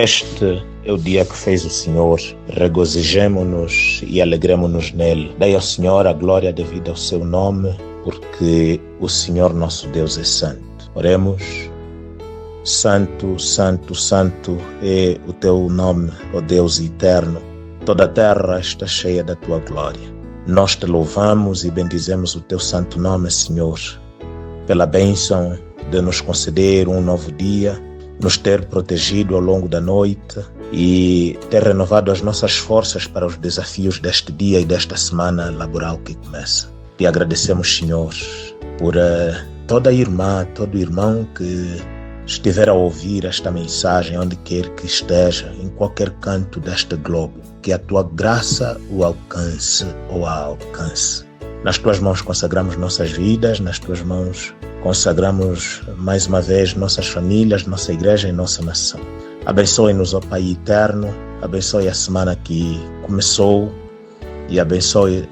Este é o dia que fez o Senhor, regozijemo-nos e alegremo-nos nele. Dai ao Senhor a glória devida ao seu nome, porque o Senhor nosso Deus é santo. Oremos. Santo, santo, santo é o teu nome, ó Deus eterno. Toda a terra está cheia da tua glória. Nós te louvamos e bendizemos o teu santo nome, Senhor, pela bênção de nos conceder um novo dia, nos ter protegido ao longo da noite e ter renovado as nossas forças para os desafios deste dia e desta semana laboral que começa. Te agradecemos, Senhor, por toda irmã, todo irmão que estiver a ouvir esta mensagem, onde quer que esteja, em qualquer canto deste globo, que a tua graça o alcance ou a alcance. Nas tuas mãos consagramos nossas vidas, nas tuas mãos consagramos mais uma vez nossas famílias, nossa igreja e nossa nação. Abençoe-nos, ó Pai eterno, abençoe a semana que começou e abençoe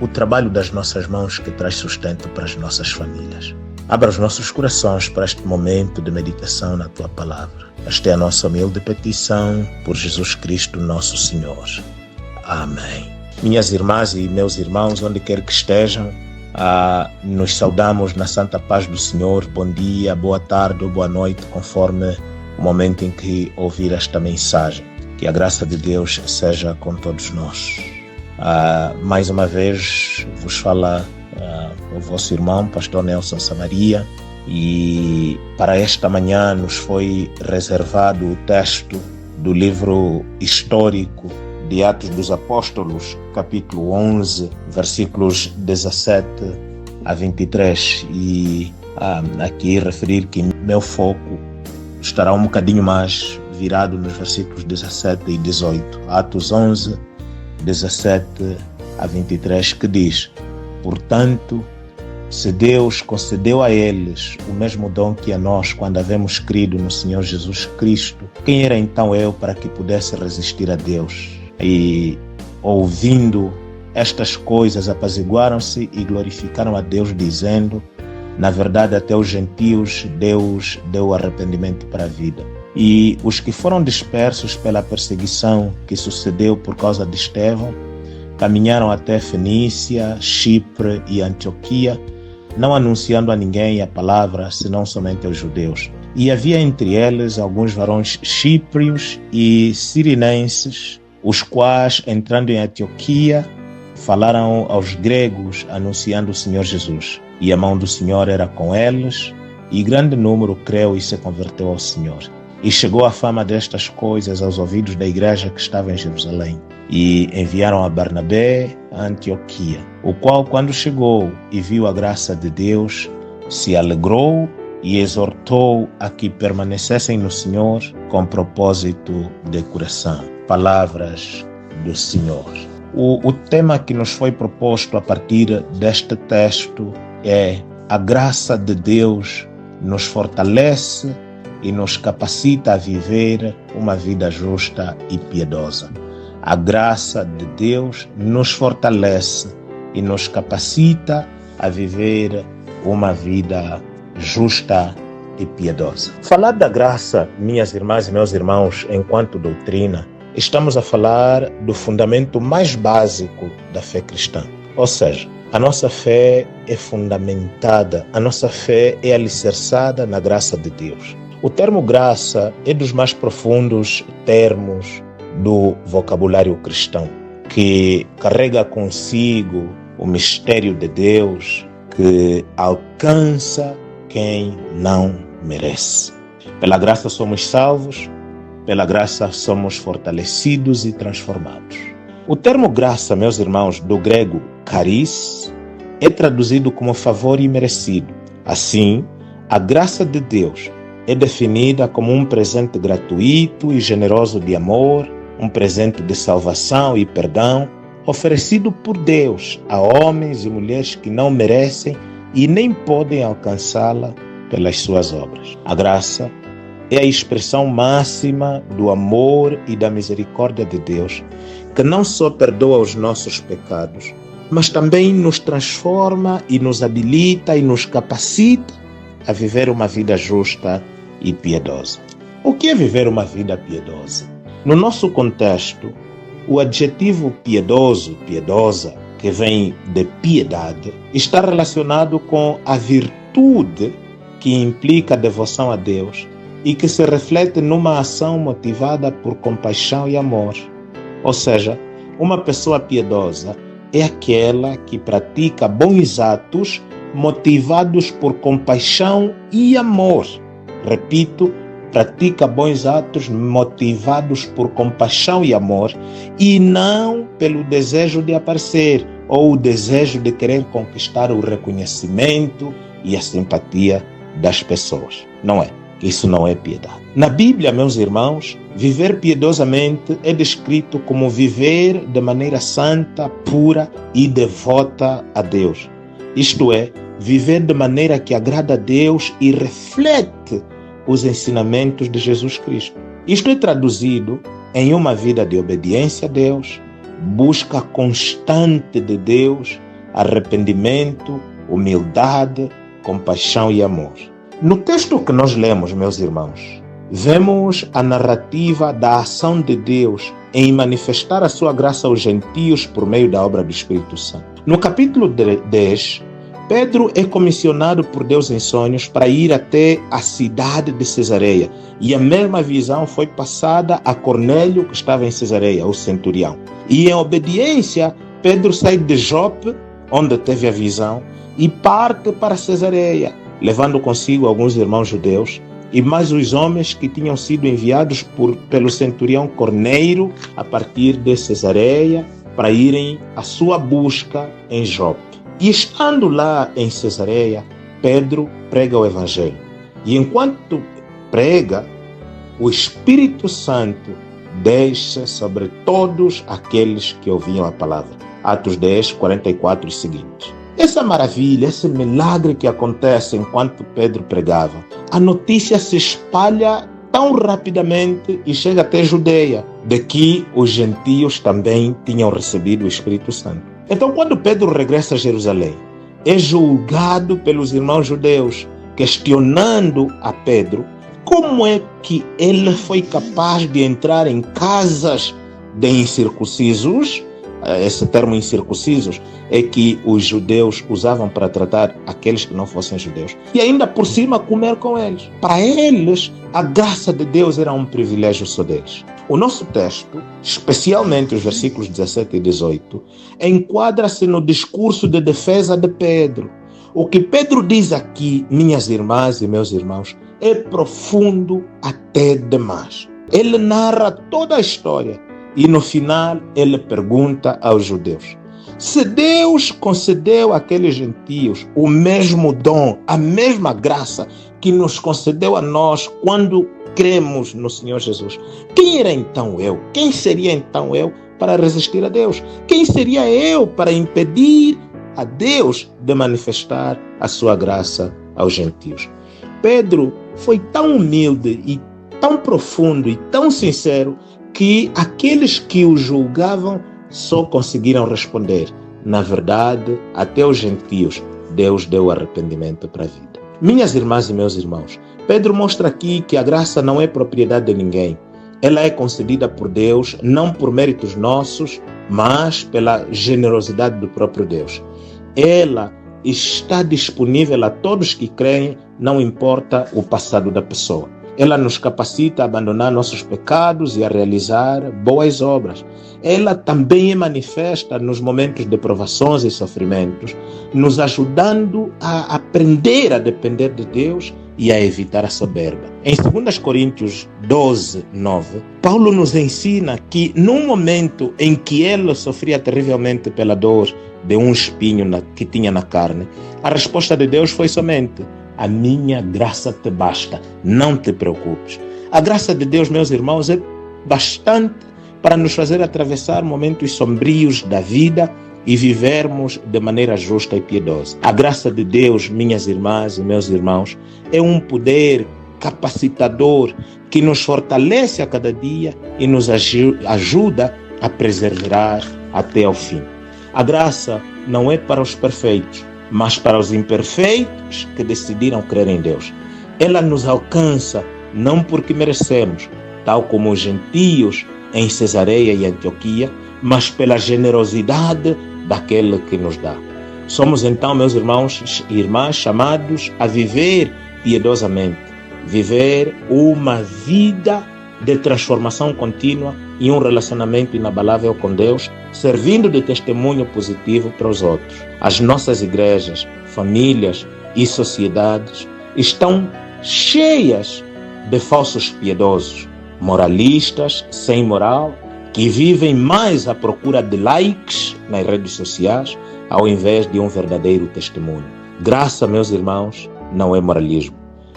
o trabalho das nossas mãos que traz sustento para as nossas famílias. Abra os nossos corações para este momento de meditação na Tua Palavra. Esta é a nossa humilde petição por Jesus Cristo, nosso Senhor. Amém. Minhas irmãs e meus irmãos, onde quer que estejam, nos saudamos na santa paz do Senhor. Bom dia, boa tarde ou boa noite, conforme o momento em que ouvir esta mensagem. Que a graça de Deus seja com todos nós. Mais uma vez vos fala o vosso irmão, pastor Nelson Samaria, e para esta manhã nos foi reservado o texto do livro histórico de Atos dos Apóstolos, capítulo 11, versículos 17 a 23, e aqui referir que meu foco estará um bocadinho mais virado nos versículos 17 e 18. Atos 11, 17 a 23, que diz: Portanto, se Deus concedeu a eles o mesmo dom que a nós quando havemos crido no Senhor Jesus Cristo, quem era então eu para que pudesse resistir a Deus? E ouvindo estas coisas apaziguaram-se e glorificaram a Deus, dizendo: na verdade até os gentios Deus deu arrependimento para a vida. E os que foram dispersos pela perseguição que sucedeu por causa de Estevão caminharam até Fenícia, Chipre e Antioquia, não anunciando a ninguém a palavra, senão somente aos judeus. E havia entre eles alguns varões chíprios e sirinenses, os quais, entrando em Antioquia, falaram aos gregos, anunciando o Senhor Jesus. E a mão do Senhor era com eles, e grande número creu e se converteu ao Senhor. E chegou a fama destas coisas aos ouvidos da igreja que estava em Jerusalém. E enviaram a Barnabé a Antioquia, o qual, quando chegou e viu a graça de Deus, se alegrou e exortou a que permanecessem no Senhor com propósito de coração. Palavras do Senhor. O tema que nos foi proposto a partir deste texto é: a graça de Deus nos fortalece e nos capacita a viver uma vida justa e piedosa. A graça de Deus nos fortalece e nos capacita a viver uma vida justa e piedosa. Falar da graça, minhas irmãs e meus irmãos, enquanto doutrina, estamos a falar do fundamento mais básico da fé cristã. Ou seja, a nossa fé é fundamentada, a nossa fé é alicerçada na graça de Deus. O termo graça é dos mais profundos termos do vocabulário cristão, que carrega consigo o mistério de Deus que alcança quem não merece. Pela graça somos salvos, pela graça somos fortalecidos e transformados. O termo graça, meus irmãos, do grego charis, é traduzido como favor imerecido. Assim, a graça de Deus é definida como um presente gratuito e generoso de amor, um presente de salvação e perdão, oferecido por Deus a homens e mulheres que não merecem e nem podem alcançá-la pelas suas obras. A graça é a expressão máxima do amor e da misericórdia de Deus, que não só perdoa os nossos pecados, mas também nos transforma e nos habilita e nos capacita a viver uma vida justa e piedosa. O que é viver uma vida piedosa? No nosso contexto, o adjetivo piedoso, piedosa, que vem de piedade, está relacionado com a virtude que implica a devoção a Deus e que se reflete numa ação motivada por compaixão e amor. Ou seja, uma pessoa piedosa é aquela que pratica bons atos motivados por compaixão e amor. Repito, pratica bons atos motivados por compaixão e amor e não pelo desejo de aparecer ou o desejo de querer conquistar o reconhecimento e a simpatia das pessoas. Não é. Isso não é piedade. Na Bíblia, meus irmãos, viver piedosamente é descrito como viver de maneira santa, pura e devota a Deus. Isto é, viver de maneira que agrada a Deus e reflete os ensinamentos de Jesus Cristo. Isto é traduzido em uma vida de obediência a Deus, busca constante de Deus, arrependimento, humildade, compaixão e amor. No texto que nós lemos, meus irmãos, vemos a narrativa da ação de Deus em manifestar a sua graça aos gentios por meio da obra do Espírito Santo. No capítulo 10, Pedro é comissionado por Deus em sonhos para ir até a cidade de Cesareia. E a mesma visão foi passada a Cornélio, que estava em Cesareia, o centurião. E em obediência, Pedro sai de Jope, onde teve a visão, e parte para Cesareia, levando consigo alguns irmãos judeus e mais os homens que tinham sido enviados pelo centurião Cornélio a partir de Cesareia para irem à sua busca em Jope. E estando lá em Cesareia, Pedro prega o Evangelho. E enquanto prega, o Espírito Santo desce sobre todos aqueles que ouviam a palavra. Atos 10, 44 e seguintes. Essa maravilha, esse milagre que acontece enquanto Pedro pregava, a notícia se espalha tão rapidamente e chega até Judeia, de que os gentios também tinham recebido o Espírito Santo. Então, quando Pedro regressa a Jerusalém, é julgado pelos irmãos judeus, questionando a Pedro como é que ele foi capaz de entrar em casas de incircuncisos. Esse termo incircuncisos é que os judeus usavam para tratar aqueles que não fossem judeus. E ainda por cima comer com eles. Para eles, a graça de Deus era um privilégio só deles. O nosso texto, especialmente os versículos 17 e 18, enquadra-se no discurso de defesa de Pedro. O que Pedro diz aqui, minhas irmãs e meus irmãos, é profundo até demais. Ele narra toda a história. E no final ele pergunta aos judeus: se Deus concedeu àqueles gentios o mesmo dom, a mesma graça que nos concedeu a nós quando cremos no Senhor Jesus, quem era então eu? Quem seria então eu para resistir a Deus? Quem seria eu para impedir a Deus de manifestar a sua graça aos gentios? Pedro foi tão humilde e tão profundo e tão sincero que aqueles que o julgavam só conseguiram responder: na verdade, até os gentios, Deus deu arrependimento para a vida. Minhas irmãs e meus irmãos, Pedro mostra aqui que a graça não é propriedade de ninguém. Ela é concedida por Deus, não por méritos nossos, mas pela generosidade do próprio Deus. Ela está disponível a todos que creem, não importa o passado da pessoa. Ela nos capacita a abandonar nossos pecados e a realizar boas obras. Ela também é manifesta nos momentos de provações e sofrimentos, nos ajudando a aprender a depender de Deus e a evitar a soberba. Em 2 Coríntios 12, 9, Paulo nos ensina que num momento em que ele sofria terrivelmente pela dor de um espinho que tinha na carne, a resposta de Deus foi somente: a minha graça te basta, não te preocupes. A graça de Deus, meus irmãos, é bastante para nos fazer atravessar momentos sombrios da vida e vivermos de maneira justa e piedosa. A graça de Deus, minhas irmãs e meus irmãos, é um poder capacitador que nos fortalece a cada dia e nos ajuda a perseverar até ao fim. A graça não é para os perfeitos, mas para os imperfeitos que decidiram crer em Deus. Ela nos alcança não porque merecemos, tal como os gentios em Cesareia e Antioquia, mas pela generosidade daquele que nos dá. Somos então, meus irmãos e irmãs, chamados a viver piedosamente, viver uma vida de transformação contínua e um relacionamento inabalável com Deus, servindo de testemunho positivo para os outros. As nossas igrejas, famílias e sociedades estão cheias de falsos piedosos, moralistas, sem moral, que vivem mais à procura de likes nas redes sociais, ao invés de um verdadeiro testemunho. Graça, meus irmãos, não é moralismo.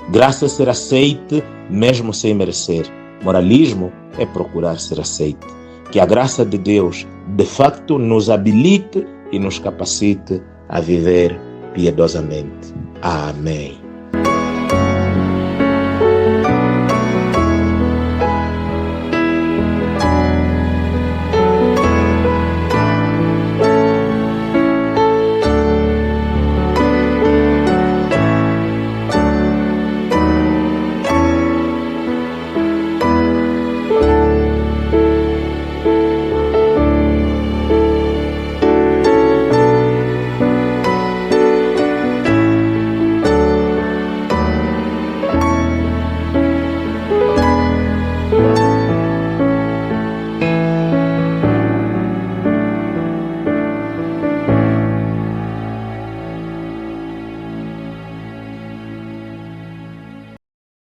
Graça é ser aceite mesmo sem merecer. Moralismo é procurar ser aceite. Que a graça de Deus, de facto, nos habilite e nos capacite a viver piedosamente. Amém.